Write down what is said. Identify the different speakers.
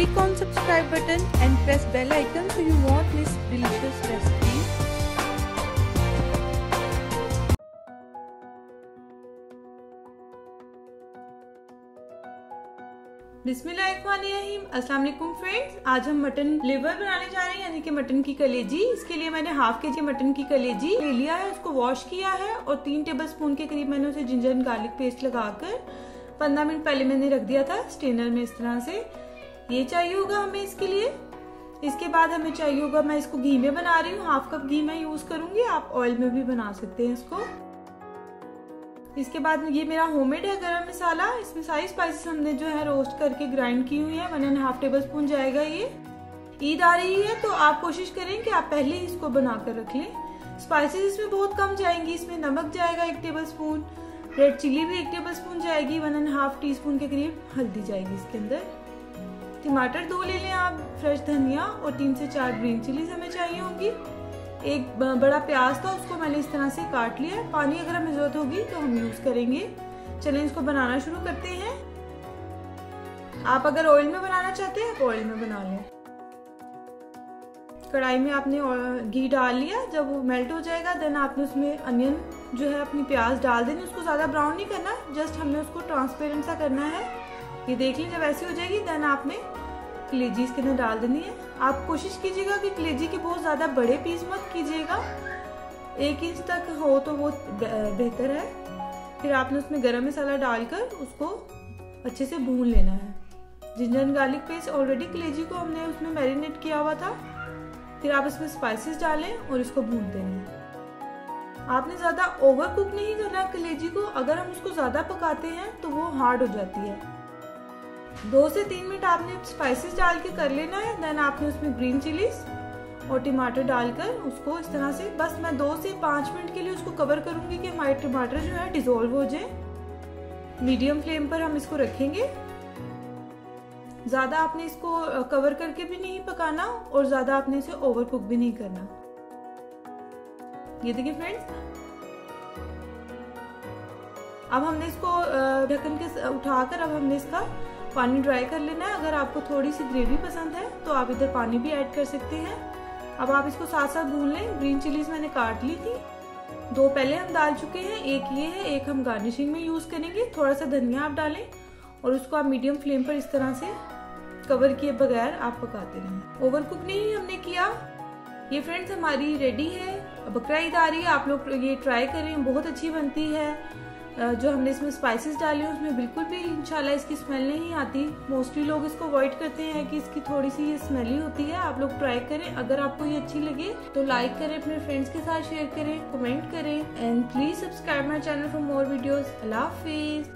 Speaker 1: Click on subscribe button and press bell icon so you won't miss delicious recipes. बिस्मिल्लाहिर्रहमानिर्रहीम। अस्सलाम वालेकुम friends, आज हम मटन लिवर बनाने जा रहे हैं, यानी कि मटन की कलेजी। इसके लिए मैंने हाफ के जी मटन की कलेजी ले लिया है, उसको वॉश किया है और 3 टेबलस्पून के करीब मैंने उसे जिंजर एंड गार्लिक पेस्ट लगाकर 15 मिनट पहले मैंने रख दिया था स्ट्रेनर में। इस तरह से ये चाहिए होगा हमें इसके लिए। इसके बाद हमें चाहिए होगा, मैं इसको घी में बना रही हूँ, हाफ कप घी मैं यूज करूंगी, आप ऑयल में भी बना सकते हैं इसको। इसके बाद ये मेरा होममेड है गरम मसाला, इसमें सारी स्पाइसेस हमने जो है रोस्ट करके ग्राइंड की हुई है। 1.5 टेबलस्पून जाएगा ये। ईद आ रही है तो आप कोशिश करें कि आप पहले ही इसको बनाकर रख लें। स्पाइसेस इसमें बहुत कम जाएंगी, इसमें नमक जाएगा 1 टेबलस्पून, रेड चिली भी 1 टेबलस्पून जाएगी, 1.5 टीस्पून के करीब हल्दी जाएगी इसके अंदर। टमाटर 2 ले लें आप, फ्रेश धनिया और 3 से 4 ग्रीन चिलीज हमें चाहिए होंगी। एक बड़ा प्याज था, उसको मैंने इस तरह से काट लिया है। पानी अगर हमें जरूरत होगी तो हम यूज करेंगे। चलें इसको बनाना शुरू करते हैं। आप अगर ऑयल में बनाना चाहते हैं आप ऑयल में बना लें। कढ़ाई में आपने घी डाल लिया, जब वो मेल्ट हो जाएगा देन आपने उसमें अनियन जो है अपनी प्याज डाल देनी। उसको ज्यादा ब्राउन नहीं करना, जस्ट हमने उसको ट्रांसपेरेंट सा करना है। ये देख लीजिए, जब ऐसी हो जाएगी देन आपने कलेजी इसके अंदर डाल देनी है। आप कोशिश कीजिएगा कि कलेजी के बहुत ज्यादा बड़े पीस मत कीजिएगा, 1 इंच तक हो तो वो बेहतर है। फिर आपने उसमें गरम मसाला डालकर उसको अच्छे से भून लेना है। Ginger and garlic paste already कलेजी को हमने उसमें मैरिनेट किया हुआ था। फिर आप इसमें स्पाइसेस डालें और इसको भूनते हैं। आपने ज्यादा ओवर कुक नहीं करना कलेजी को, अगर हम उसको ज्यादा पकाते हैं तो वो हार्ड हो जाती है। 2 से 3 मिनट आपने स्पाइसेस डाल के कर लेना है। देन आपने उसमें ग्रीन चिलीज और टमाटर डालकर उसको इस तरह से बस मैं 2 से 5 मिनट के लिए उसको कवर करूंगी कि हमारे टमाटर जो है डिसॉल्व हो जाए। मीडियम फ्लेम पर हम इसको रखेंगे। ज्यादा आपने इसको कवर करके भी नहीं पकाना और ज्यादा आपने इसे ओवर कुक भी नहीं करना। ये देखिए फ्रेंड्स, अब हमने इसको ढक्कन के उठाकर अब हमने इसका पानी ड्राई कर लेना है। अगर आपको थोड़ी सी ग्रेवी पसंद है तो आप इधर पानी भी ऐड कर सकते हैं। अब आप इसको साथ साथ भून लें। ग्रीन चिलीज मैंने काट ली थी, 2 पहले हम डाल चुके हैं, 1 ये है, 1 हम गार्निशिंग में यूज करेंगे। थोड़ा सा धनिया आप डालें और उसको आप मीडियम फ्लेम पर इस तरह से कवर किए बगैर आप पकाते रहें। ओवर कुक नहीं हमने किया। ये फ्रेंड्स हमारी रेडी है। बकरा ईद आ रही है, आप लोग ये ट्राई करें, बहुत अच्छी बनती है। जो हमने इसमें स्पाइसेस डाले हैं उसमें बिल्कुल भी इंशाल्लाह इसकी स्मेल नहीं आती। मोस्टली लोग इसको अवॉइड करते हैं कि इसकी थोड़ी सी ये स्मेली होती है। आप लोग ट्राई करें। अगर आपको ये अच्छी लगे तो लाइक करें, अपने फ्रेंड्स के साथ शेयर करें, कमेंट करें and please subscribe my channel for more videos. Allah Hafiz.